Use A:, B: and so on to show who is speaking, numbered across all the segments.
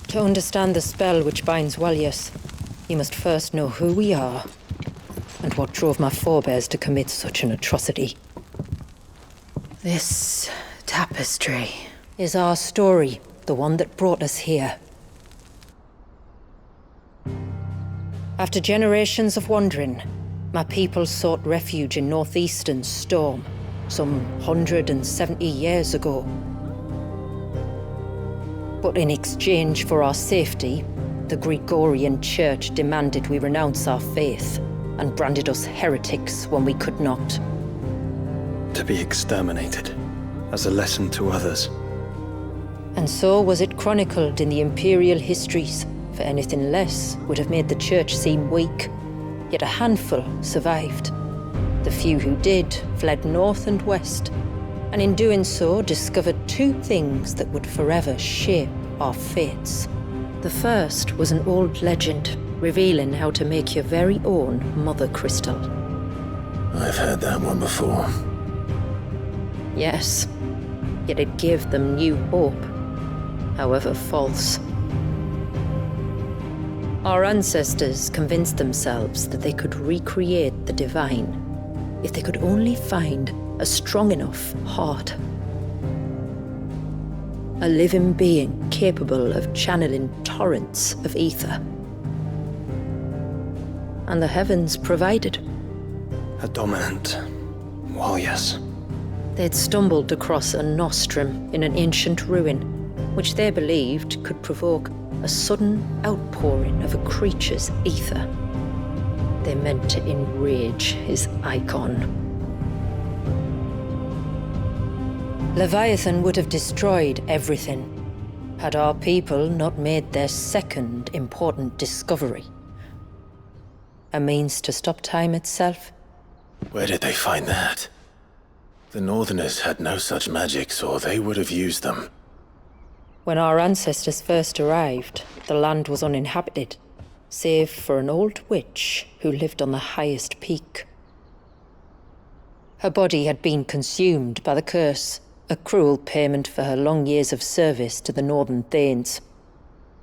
A: To understand the spell which binds Walius, you must first know who we are, and what drove my forebears to commit such an atrocity. This tapestry is our story, the one that brought us here. After generations of wandering, my people sought refuge in northeastern Storm, some 170 years ago. But in exchange for our safety, the Gregorian Church demanded we renounce our faith and branded us heretics when we could not.
B: To be exterminated, as a lesson to others.
A: And so was it chronicled in the imperial histories, for anything less would have made the Church seem weak. Yet a handful survived. The few who did fled north and west, and in doing so discovered two things that would forever shape our fates. The first was an old legend revealing how to make your very own mother crystal.
C: I've heard that one before.
A: Yes, yet it gave them new hope, however false. Our ancestors convinced themselves that they could recreate the divine if they could only find a strong enough heart. A living being capable of channeling torrents of ether. And the heavens provided.
B: A dominant Walius.
A: They'd stumbled across a nostrum in an ancient ruin, which they believed could provoke a sudden outpouring of a creature's ether. They meant to enrage his icon. Leviathan would have destroyed everything, had our people not made their second important discovery. A means to stop time itself.
C: Where did they find that? The Northerners had no such magics, or they would have used them.
A: When our ancestors first arrived, the land was uninhabited, save for an old witch who lived on the highest peak. Her body had been consumed by the curse, a cruel payment for her long years of service to the Northern Thanes.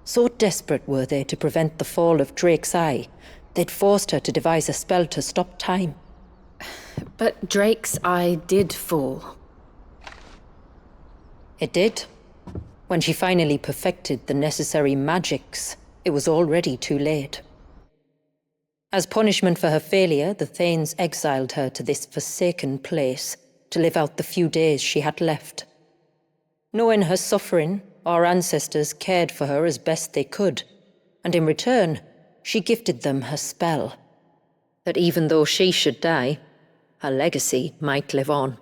A: So desperate were they to prevent the fall of Drake's Eye, they'd forced her to devise a spell to stop time.
D: But Drake's Eye did fall.
A: It did. When she finally perfected the necessary magics, it was already too late. As punishment for her failure, the Thanes exiled her to this forsaken place to live out the few days she had left. Knowing her suffering, our ancestors cared for her as best they could, and in return, she gifted them her spell. That even though she should die, her legacy might live on.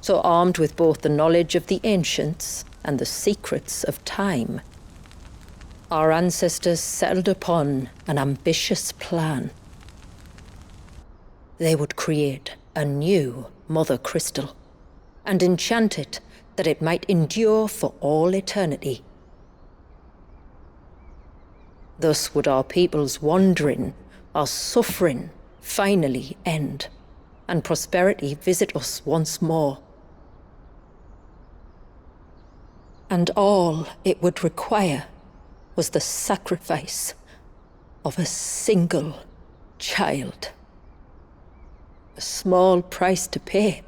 A: So armed with both the knowledge of the ancients and the secrets of time, our ancestors settled upon an ambitious plan. They would create a new mother crystal and enchant it that it might endure for all eternity. Thus would our people's wandering, our suffering, finally end, and prosperity visit us once more. And all it would require was the sacrifice of a single child. A small price to pay,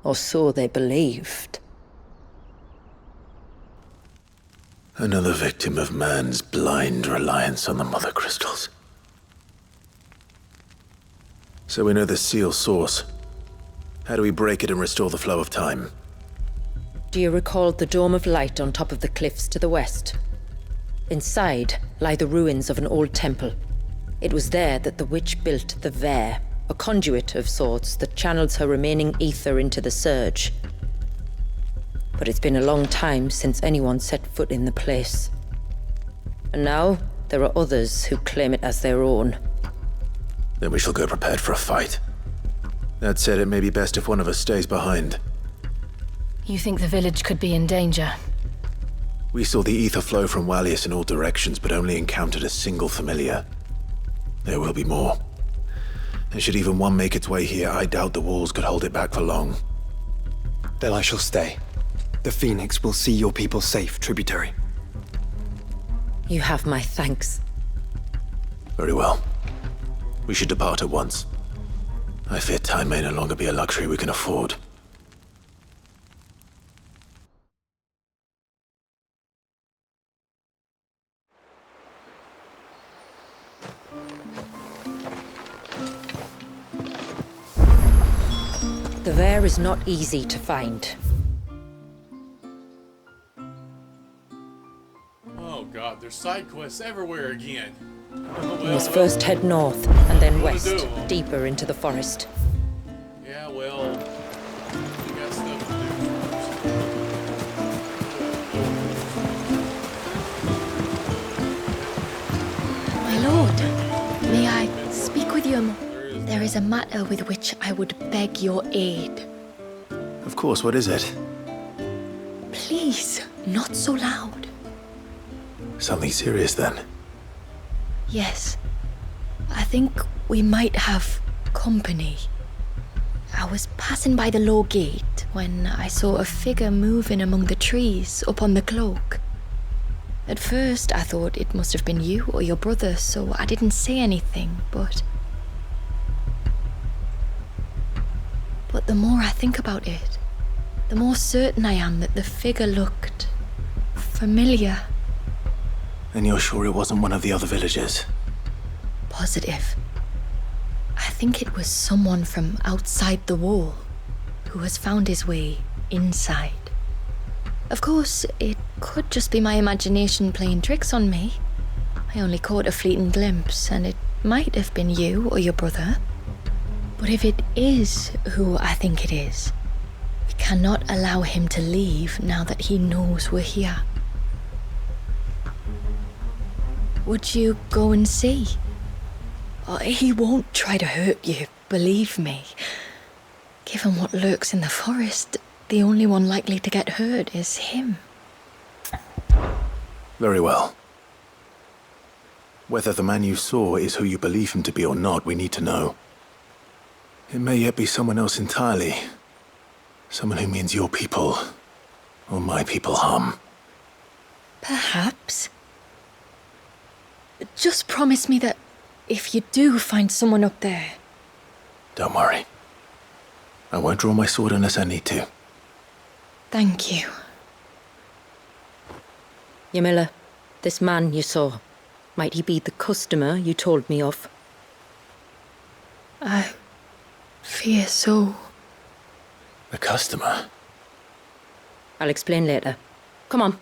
A: or so they believed.
C: Another victim of man's blind reliance on the mother crystals. So we know the seal source. How do we break it and restore the flow of time?
A: Do you recall the dome of light on top of the cliffs to the west? Inside lie the ruins of an old temple. It was there that the witch built the Vare, a conduit of sorts that channels her remaining ether into the surge. But it's been a long time since anyone set foot in the place. And now, there are others who claim it as their own.
C: Then we shall go prepared for a fight. That said, it may be best if one of us stays behind.
D: You think the village could be in danger?
C: We saw the ether flow from Walius in all directions, but only encountered a single familiar. There will be more. And should even one make its way here, I doubt the walls could hold it back for long.
B: Then I shall stay. The Phoenix will see your people safe, tributary.
A: You have my thanks.
C: Very well. We should depart at once. I fear time may no longer be a luxury we can afford.
A: The Vare is not easy to find.
E: Oh god, there's side quests everywhere again.
A: We must first head north, and then west, deeper into the forest.
E: Yeah, well, we got stuff to do
F: My lord, may I speak with you? There is a matter with which I would beg your aid.
C: Of course, what is it?
F: Please, not so loud.
C: Something serious then?
F: Yes, I think we might have company. I was passing by the low gate when I saw a figure moving among the trees up on the cloak. At first, I thought it must have been you or your brother, so I didn't say anything, but the more I think about it, the more certain I am that the figure looked familiar.
C: And you're sure it wasn't one of the other villagers?
F: Positive. I think it was someone from outside the wall who has found his way inside. Of course, it could just be my imagination playing tricks on me. I only caught a fleeting glimpse, and it might have been you or your brother. But if it is who I think it is, we cannot allow him to leave now that he knows we're here. Would you go and see? Oh, he won't try to hurt you, believe me. Given what lurks in the forest, the only one likely to get hurt is him.
C: Very well. Whether the man you saw is who you believe him to be or not, we need to know. It may yet be someone else entirely. Someone who means your people, or my people, harm.
F: Perhaps. Just promise me that if you do find someone up there...
C: Don't worry. I won't draw my sword unless I need to.
F: Thank you.
A: Yamila, this man you saw, might he be the customer you told me of?
F: I fear so.
C: The customer?
A: I'll explain later. Come on.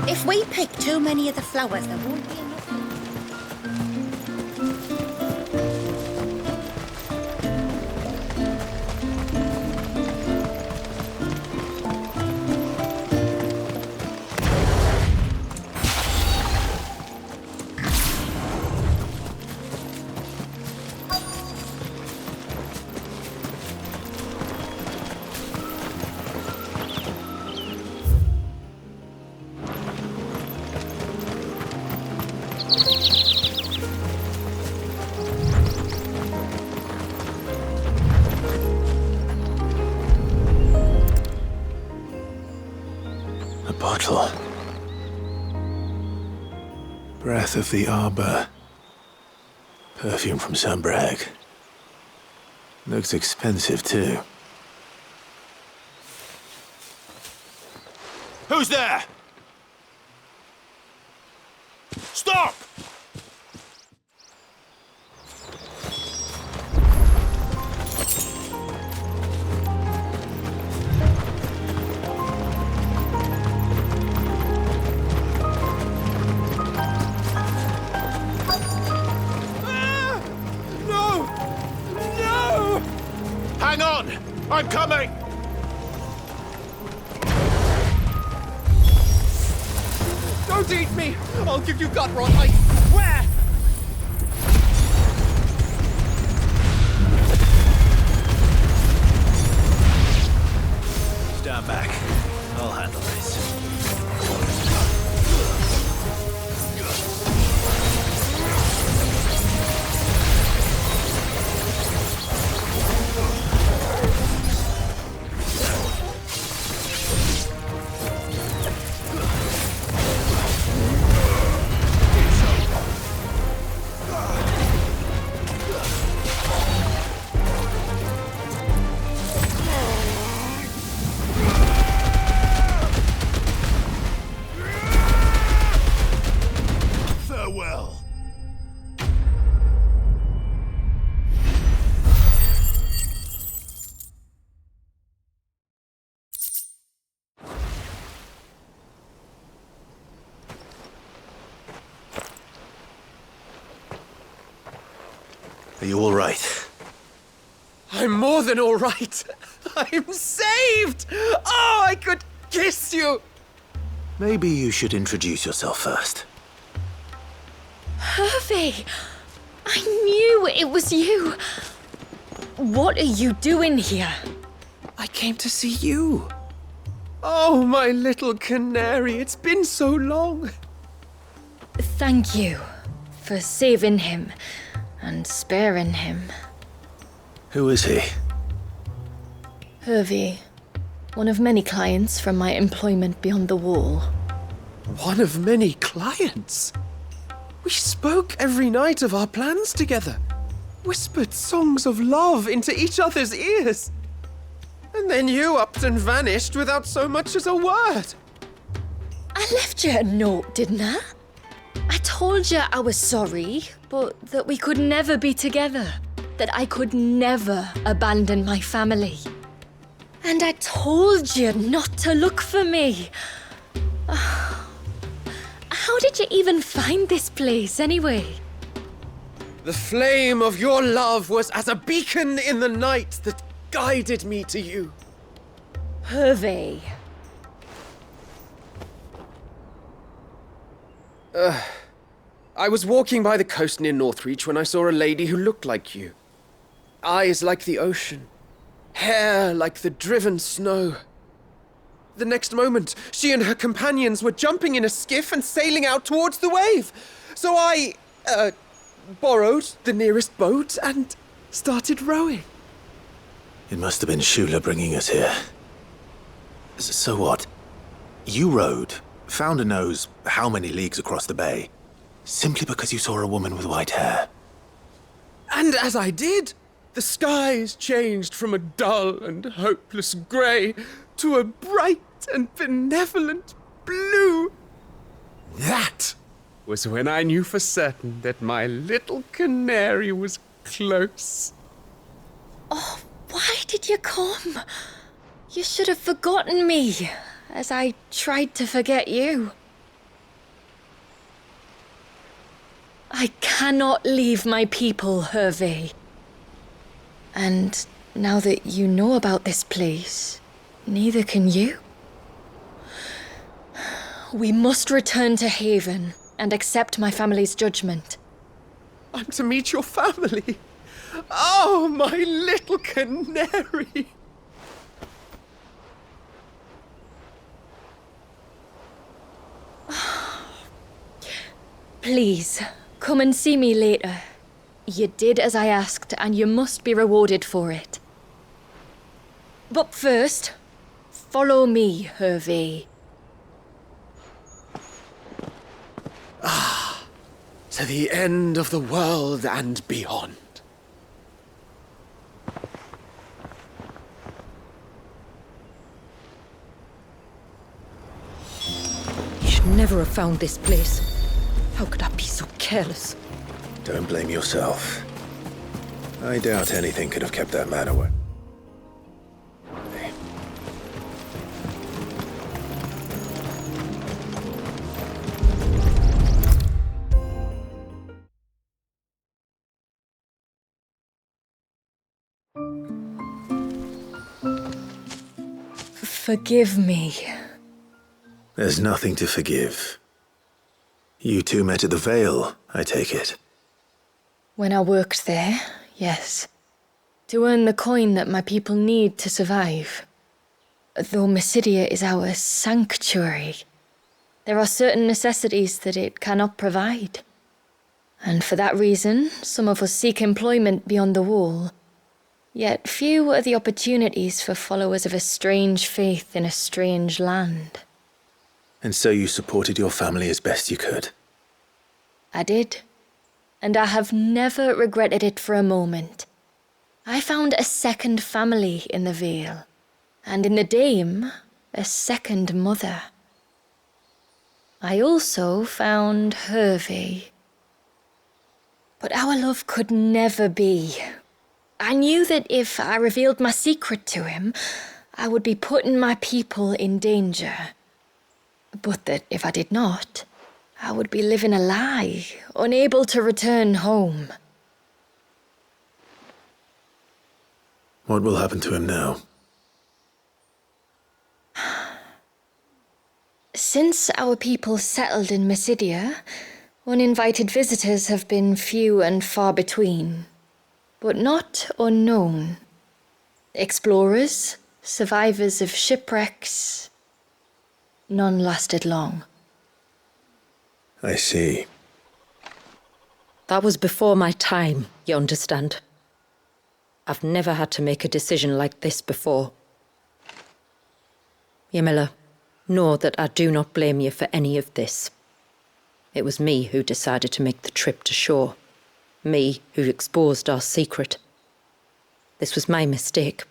G: If we pick too many of the flowers, there won't be enough.
C: A bottle. Breath of the arbor. Perfume from Sunbrag. Looks expensive, too. Who's there? Stop! Hang on! I'm coming!
H: Don't eat me! I'll give you gut rot, I swear!
C: Are you all right?
H: I'm more than all right. I'm saved! Oh, I could kiss you!
C: Maybe you should introduce yourself first.
F: Hervey! I knew it was you! What are you doing here?
H: I came to see you. Oh, my little canary, it's been so long.
F: Thank you for saving him and sparing him.
C: Who is he?
F: Hervey, one of many clients from my employment beyond the wall.
H: One of many clients? We spoke every night of our plans together. Whispered songs of love into each other's ears. And then you upped and vanished without so much as a word.
F: I left you a note, didn't I? I told you I was sorry, but that we could never be together. That I could never abandon my family. And I told you not to look for me. How did you even find this place, anyway?
H: The flame of your love was as a beacon in the night that guided me to you.
F: Hervey.
H: I was walking by the coast near Northreach when I saw a lady who looked like you. Eyes like the ocean. Hair like the driven snow. The next moment, she and her companions were jumping in a skiff and sailing out towards the wave. So I, borrowed the nearest boat and started rowing.
C: It must have been Shula bringing us here. So what? You rowed, found a nose how many leagues across the bay, simply because you saw a woman with white hair.
H: And as I did, the skies changed from a dull and hopeless grey to a bright and benevolent blue. That was when I knew for certain that my little canary was close.
F: Oh, why did you come? You should have forgotten me, as I tried to forget you. I cannot leave my people, Hervey. And now that you know about this place, neither can you. We must return to Haven and accept my family's judgment.
H: I'm to meet your family. Oh, my little canary.
F: Please, come and see me later. You did as I asked, and you must be rewarded for it. But first, follow me, Hervey.
H: To the end of the world and beyond.
A: You should never have found this place. How could I be so careless?
C: Don't blame yourself. I doubt anything could have kept that man away.
F: Forgive me.
C: There's nothing to forgive. You two met at the Vale, I take it.
F: When I worked there, yes. To earn the coin that my people need to survive. Though Mysidia is our sanctuary, there are certain necessities that it cannot provide. And for that reason, some of us seek employment beyond the wall. Yet few are the opportunities for followers of a strange faith in a strange land.
C: And so you supported your family as best you could?
F: I did. And I have never regretted it for a moment. I found a second family in the Vale. And in the Dame, a second mother. I also found Hervey. But our love could never be. I knew that if I revealed my secret to him, I would be putting my people in danger. But that if I did not, I would be living a lie, unable to return home.
C: What will happen to him now?
F: Since our people settled in Mysidia, uninvited visitors have been few and far between, but not unknown. Explorers, survivors of shipwrecks, none lasted long.
C: I see.
A: That was before my time, you understand? I've never had to make a decision like this before. Ymila, know that I do not blame you for any of this. It was me who decided to make the trip to shore. Me who exposed our secret. This was my mistake,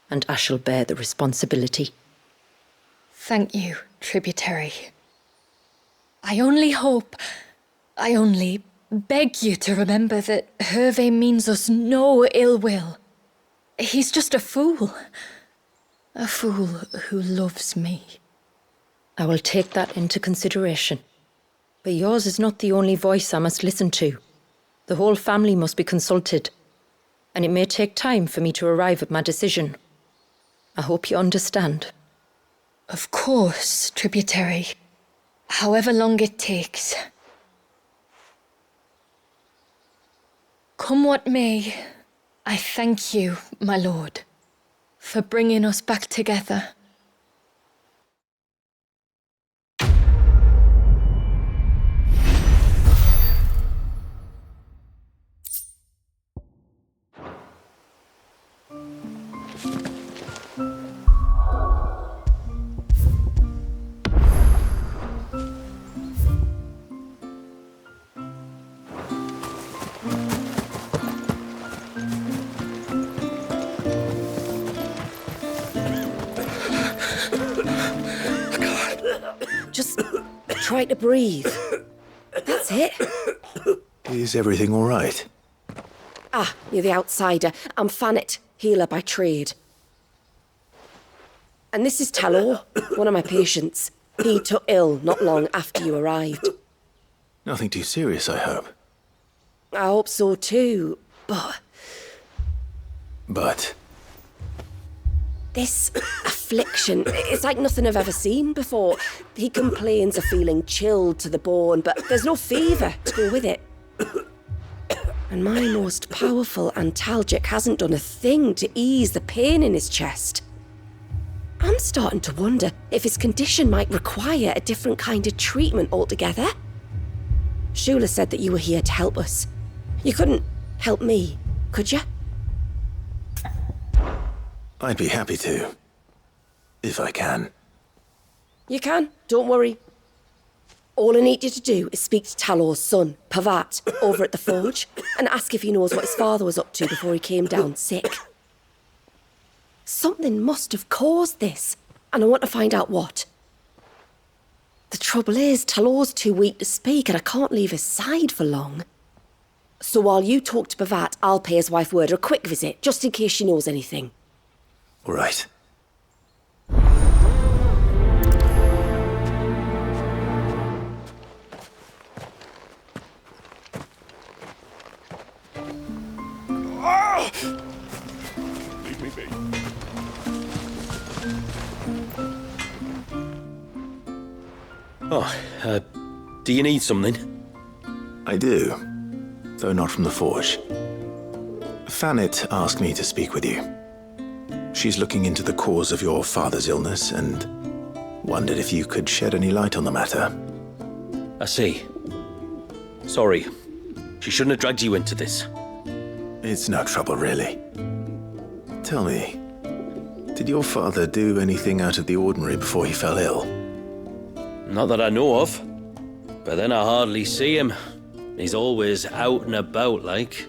A: and I shall bear the responsibility.
F: Thank you, tributary. I only beg you to remember that Hervé means us no ill will. He's just a fool. A fool who loves me.
A: I will take that into consideration. But yours is not the only voice I must listen to. The whole family must be consulted, and it may take time for me to arrive at my decision. I hope you understand.
F: Of course, tributary. However long it takes. Come what may, I thank you, my lord, for bringing us back together.
I: Just try to breathe. That's it.
C: Is everything all right?
I: Ah, you're the outsider. I'm Fannet, healer by trade. And this is Talor, one of my patients. He took ill not long after you arrived.
C: Nothing too serious, I hope.
I: I hope so too, but...
C: But?
I: This affliction, it's like nothing I've ever seen before. He complains of feeling chilled to the bone, but there's no fever to go with it. And my most powerful antalgic hasn't done a thing to ease the pain in his chest. I'm starting to wonder if his condition might require a different kind of treatment altogether. Shula said that you were here to help us. You couldn't help me, could you?
C: I'd be happy to. If I can.
I: You can, don't worry. All I need you to do is speak to Talor's son, Pavat, over at the forge, and ask if he knows what his father was up to before he came down sick. Something must have caused this, and I want to find out what. The trouble is, Talor's too weak to speak, and I can't leave his side for long. So while you talk to Pavat, I'll pay his wife word a quick visit, just in case she knows anything.
C: All right.
E: Leave me be.
J: Do you need something?
C: I do, though not from the forge. Fannet asked me to speak with you. She's looking into the cause of your father's illness and wondered if you could shed any light on the matter.
J: I see. Sorry. She shouldn't have dragged you into this.
C: It's no trouble, really. Tell me, did your father do anything out of the ordinary before he fell ill?
J: Not that I know of. But then I hardly see him. He's always out and about, like.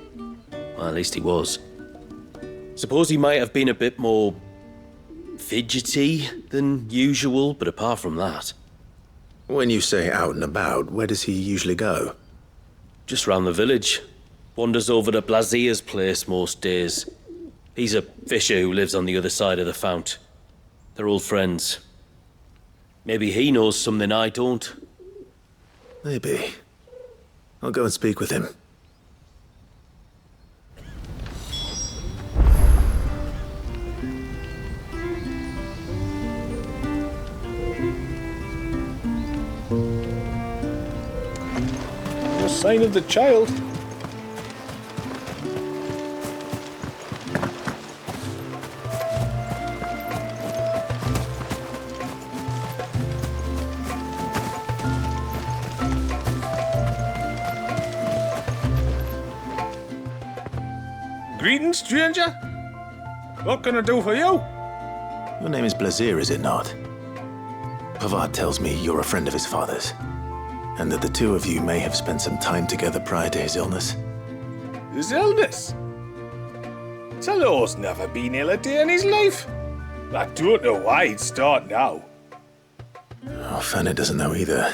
J: Well, at least he was. Suppose he might have been a bit more fidgety than usual, but apart from that...
C: When you say out and about, where does he usually go?
J: Just round the village. Wanders over to Blazia's place most days. He's a fisher who lives on the other side of the fount. They're old friends. Maybe he knows something I don't.
C: Maybe. I'll go and speak with him.
E: sign of the child. Greetings, stranger. What can I do for you?
C: Your name is Blazir, is it not? Pavard tells me you're a friend of his father's, and that the two of you may have spent some time together prior to his illness.
E: His illness? Talor's never been ill a day in his life. I don't know why he'd start now.
C: Oh, Fanny doesn't know either.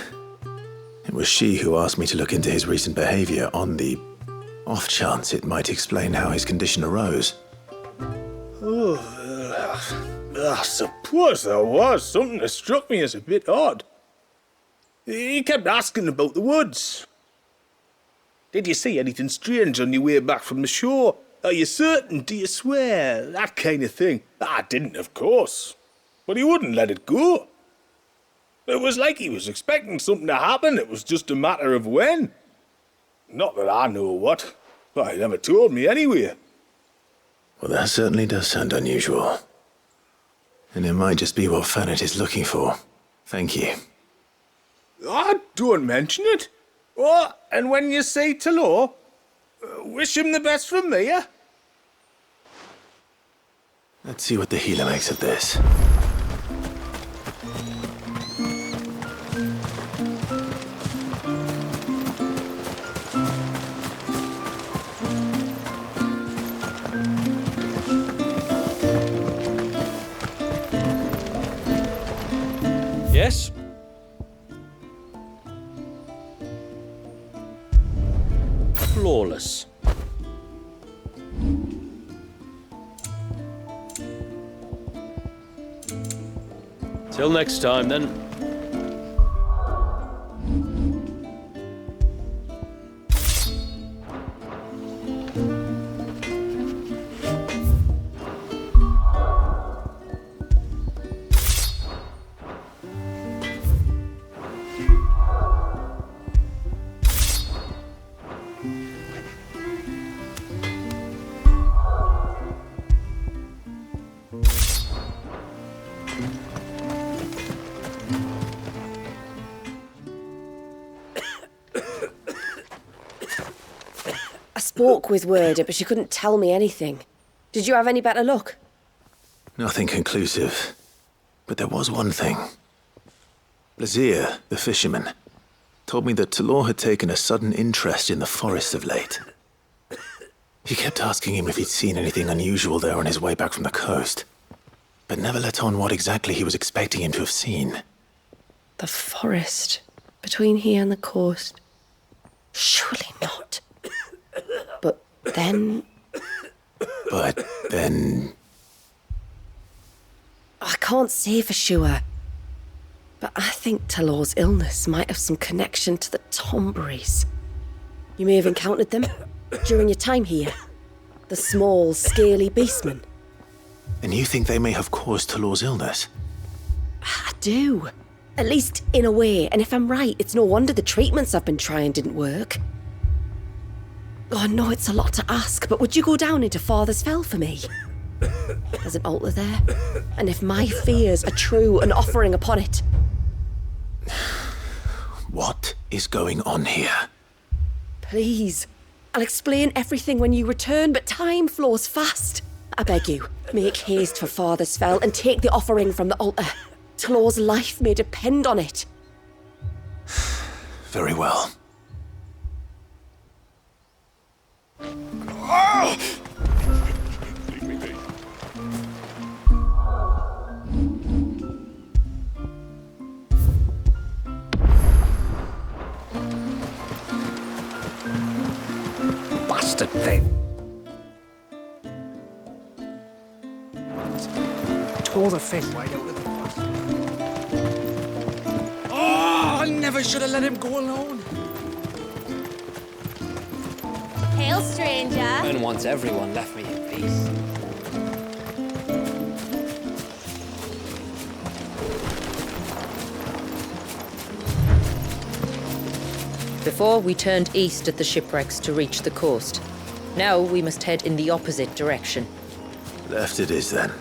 C: It was she who asked me to look into his recent behavior on the off chance it might explain how his condition arose.
E: I suppose there was something that struck me as a bit odd. He kept asking about the woods. Did you see anything strange on your way back from the shore? Are you certain? Do you swear? That kind of thing. I didn't, of course. But he wouldn't let it go. It was like he was expecting something to happen. It was just a matter of when. Not that I know what. But he never told me anyway.
C: Well, that certainly does sound unusual. And it might just be what Fannet is looking for. Thank you.
E: Don't mention it. Oh, and when you say Talor, wish him the best from me, yeah?
C: Let's see what the healer makes of this.
J: Yes? Flawless. Till next time, then.
I: Spoke with Werder, but she couldn't tell me anything. Did you have any better luck?
C: Nothing conclusive. But there was one thing. Blazir, the fisherman, told me that Talor had taken a sudden interest in the forest of late. He kept asking him if he'd seen anything unusual there on his way back from the coast, but never let on what exactly he was expecting him to have seen.
I: The forest between here and the coast. Surely not. But then... I can't say for sure. But I think Talor's illness might have some connection to the Tomberries. You may have encountered them during your time here. The small, scaly beastmen.
C: And you think they may have caused Talor's illness?
I: I do. At least in a way. And if I'm right, it's no wonder the treatments I've been trying didn't work. Oh, I know it's a lot to ask, but would you go down into Father's Fell for me? There's an altar there, and if my fears are true, an offering upon it.
C: What is going on here?
I: Please. I'll explain everything when you return, but time flows fast. I beg you, make haste for Father's Fell and take the offering from the altar. Talor's life may depend on it.
C: Very well.
E: Leave me be. Bastard thing. Tore the fish right out of the bus. Oh, I never should have let him go alone.
K: Hail, stranger.
L: And once everyone left me in peace.
A: Before, we turned east at the shipwrecks to reach the coast. Now we must head in the opposite direction.
C: Left it is, then.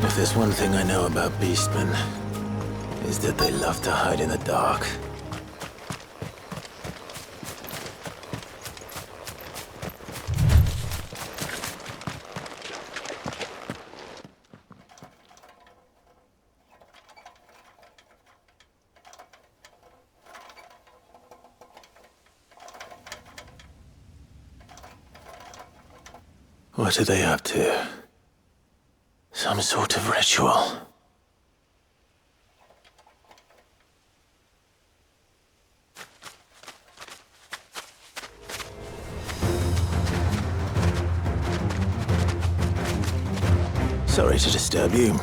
C: If there's one thing I know about beastmen, is that they love to hide in the dark. What are they up to? Some sort of ritual. Sorry to disturb you.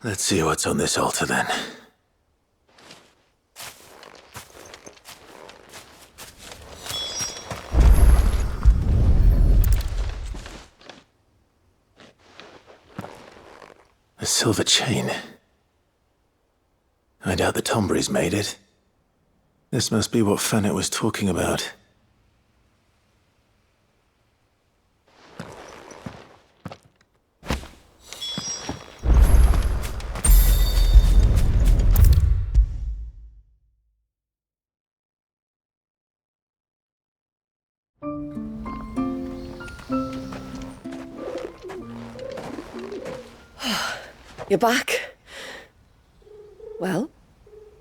C: Let's see what's on this altar, then. A silver chain. I doubt the Tombury's made it. This must be what Fennec was talking about.
I: You're back. Well,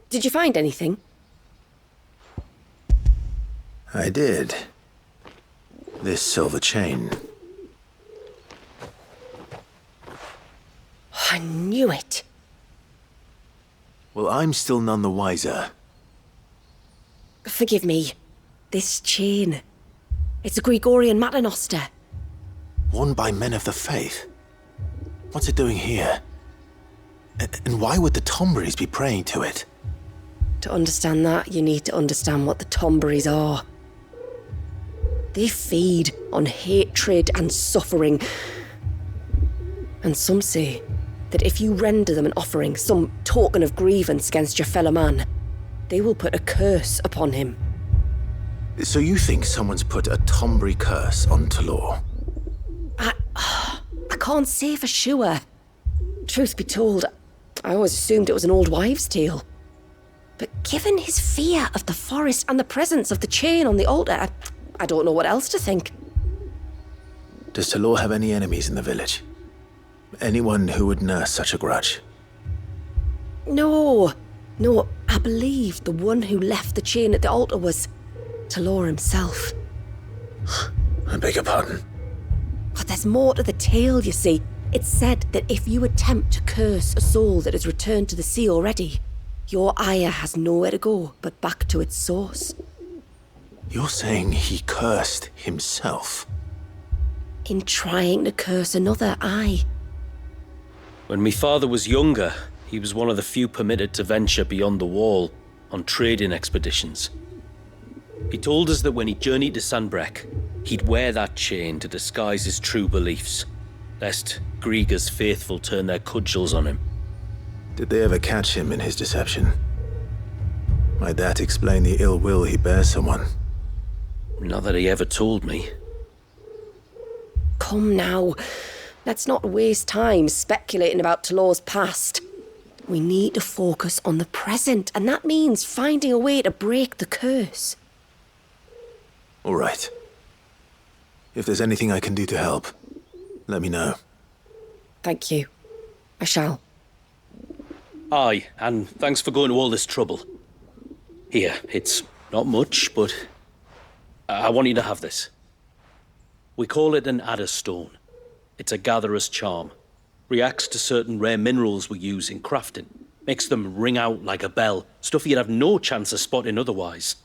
I: did you find anything?
C: I did. This silver chain.
I: I knew it.
C: Well, I'm still none the wiser.
I: Forgive me. This chain. It's a Gregorian Maternoster.
C: Worn by men of the faith. What's it doing here? And why would the Tomburys be praying to it?
I: To understand that, you need to understand what the Tomburys are. They feed on hatred and suffering. And some say that if you render them an offering, some token of grievance against your fellow man, they will put a curse upon him.
C: So you think someone's put a Tombri curse on Talor?
I: I can't say for sure. Truth be told, I always assumed it was an old wives' tale. But given his fear of the forest and the presence of the chain on the altar, I don't know what else to think.
C: Does Talor have any enemies in the village? Anyone who would nurse such a grudge?
I: No, I believe the one who left the chain at the altar was Talor himself.
C: I beg your pardon?
I: But there's more to the tale, you see. It's said that if you attempt to curse a soul that has returned to the sea already, your ire has nowhere to go but back to its source.
C: You're saying he cursed himself?
I: In trying to curse another, aye.
J: When my father was younger, he was one of the few permitted to venture beyond the wall on trading expeditions. He told us that when he journeyed to Sanbreque, he'd wear that chain to disguise his true beliefs, lest Grieger's faithful turn their cudgels on him.
C: Did they ever catch him in his deception? Might that explain the ill will he bears someone?
J: Not that he ever told me.
I: Come now, let's not waste time speculating about Talor's past. We need to focus on the present, and that means finding a way to break the curse.
C: All right. If there's anything I can do to help, let me know.
I: Thank you. I shall.
J: Aye, and thanks for going to all this trouble. Here, it's not much, but I want you to have this. We call it an adder stone. It's a gatherer's charm. Reacts to certain rare minerals we use in crafting. Makes them ring out like a bell, stuff you'd have no chance of spotting otherwise.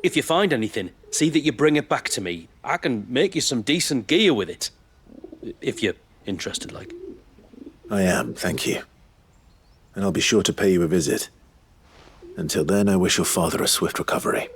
J: If you find anything, see that you bring it back to me. I can make you some decent gear with it. If you're interested, like.
C: I am, thank you. And I'll be sure to pay you a visit. Until then, I wish your father a swift recovery.